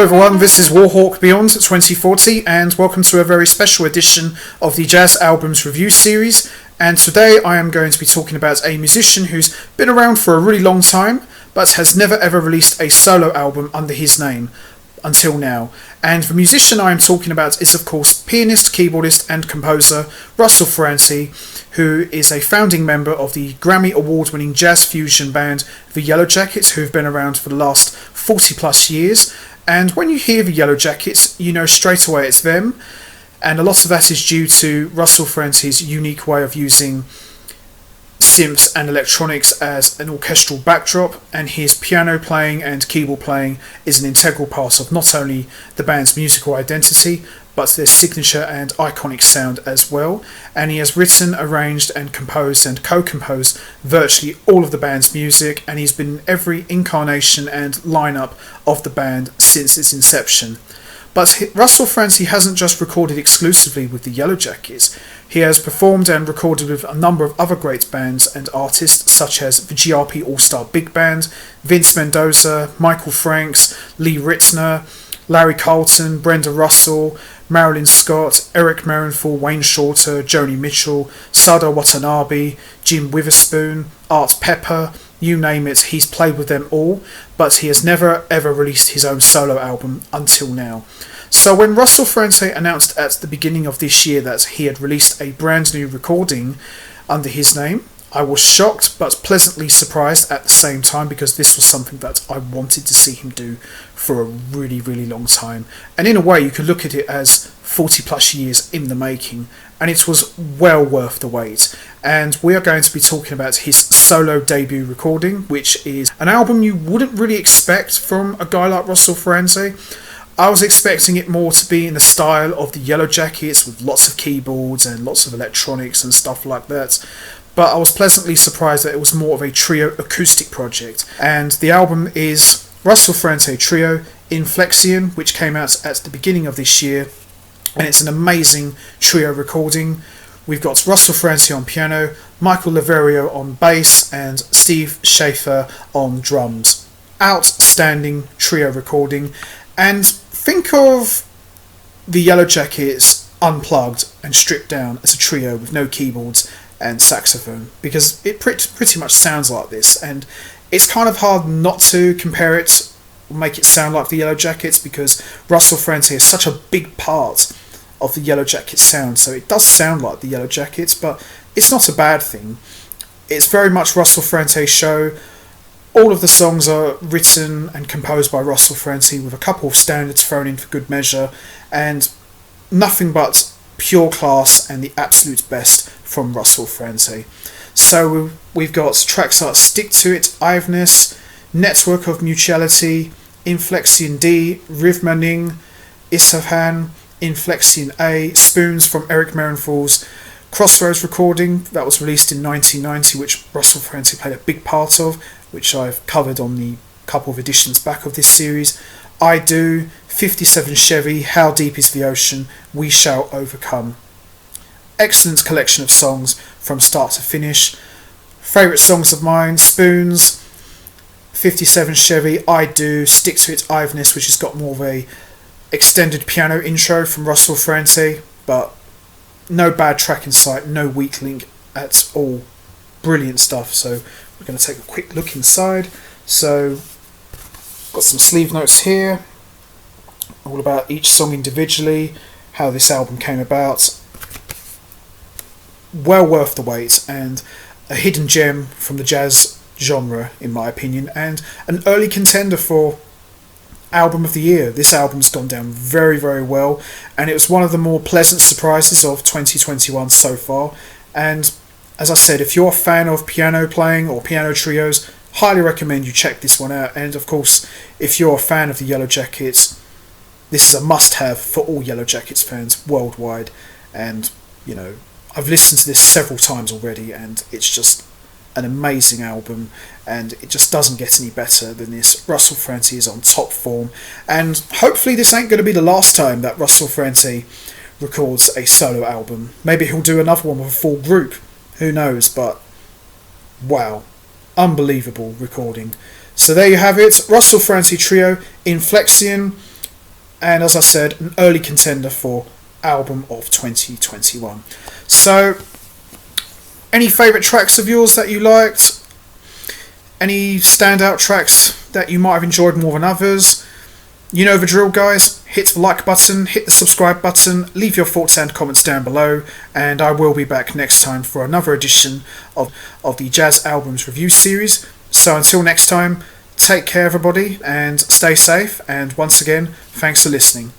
Hello everyone, this is Warhawk Beyond 2040 and welcome to a very special edition of the Jazz Albums Review Series. And today I am going to be talking about a musician who's been around for a really long time but has never ever released a solo album under his name until now. And the musician I am talking about is of course pianist, keyboardist and composer Russell Ferrante, who is a founding member of the Grammy award-winning jazz fusion band the Yellowjackets, who've been around for the last 40 plus years. And when you hear the Yellowjackets, you know straight away it's them, and a lot of that is due to Russell Ferrante's unique way of using synths and electronics as an orchestral backdrop, and his piano playing and keyboard playing is an integral part of not only the band's musical identity, but their signature and iconic sound as well. And he has written, arranged and composed and co-composed virtually all of the band's music, and he's been in every incarnation and lineup of the band since its inception. But Russell Ferrante hasn't just recorded exclusively with the Yellowjackets. He has performed and recorded with a number of other great bands and artists such as the GRP All-Star Big Band, Vince Mendoza, Michael Franks, Lee Ritenour, Larry Carlton, Brenda Russell, Marilyn Scott, Eric Marienthal, Wayne Shorter, Joni Mitchell, Sada Watanabe, Jim Witherspoon, Art Pepper, you name it, he's played with them all, but he has never ever released his own solo album until now. So when Russell Ferrante announced at the beginning of this year that he had released a brand new recording under his name, I was shocked but pleasantly surprised at the same time, because this was something that I wanted to see him do for a really, really long time. And in a way you could look at it as 40 plus years in the making, and it was well worth the wait. And we are going to be talking about his solo debut recording, which is an album you wouldn't really expect from a guy like Russell Ferrante. I was expecting it more to be in the style of the Yellowjackets, with lots of keyboards and lots of electronics and stuff like that. But I was pleasantly surprised that it was more of a trio acoustic project. And the album is Russell Ferrante Trio Inflexion, which came out at the beginning of this year. And it's an amazing trio recording. We've got Russell Ferrante on piano, Michael Laverio on bass, and Steve Schaefer on drums. Outstanding trio recording. And think of the Yellowjackets unplugged and stripped down as a trio with no keyboards and saxophone, because it pretty much sounds like this. And it's kind of hard not to compare it, make it sound like the Yellowjackets, because Russell Ferrante is such a big part of the Yellowjackets sound. So it does sound like the Yellowjackets, but it's not a bad thing. It's very much Russell Ferrante's show. All of the songs are written and composed by Russell Ferrante, with a couple of standards thrown in for good measure, and nothing but pure class and the absolute best from Russell Ferrante. So we've got tracks like Stick to It, Iveness, Network of Mutuality, Inflexion D, Rivmaning, Isfahan, Inflexion A, Spoons from Eric Marienthal's Crossroads recording that was released in 1990, which Russell Ferrante played a big part of, which I've covered on the couple of editions back of this series. I Do, 57 Chevy, How Deep is the Ocean, We Shall Overcome. Excellent collection of songs from start to finish. Favourite songs of mine: Spoons, 57 Chevy, I Do, Stick to It, Iveness, which has got more of a extended piano intro from Russell Ferrante, but no bad track in sight, no weak link at all. Brilliant stuff. So we're going to take a quick look inside. So got some sleeve notes here, all about each song individually, how this album came about. Well worth the wait, and a hidden gem from the jazz genre in my opinion, and an early contender for album of the year. This album's gone down very, very well, and it was one of the more pleasant surprises of 2021 so far. And as I said, if you're a fan of piano playing or piano trios, highly recommend you check this one out. And of course, if you're a fan of the Yellowjackets, this is a must-have for all Yellowjackets fans worldwide. And, you know, I've listened to this several times already, and it's just an amazing album, and it just doesn't get any better than this. Russell Ferrante is on top form, and hopefully this ain't going to be the last time that Russell Ferrante records a solo album. Maybe he'll do another one with a full group, who knows, but wow, unbelievable recording. So there you have it, Russell Ferrante Trio Inflexion, and as I said, an early contender for album of 2021. So, any favourite tracks of yours that you liked? Any standout tracks that you might have enjoyed more than others? You know the drill, guys. Hit the like button, hit the subscribe button, leave your thoughts and comments down below, and I will be back next time for another edition of the Jazz Albums Review Series. So until next time, take care everybody, and stay safe, and once again, thanks for listening.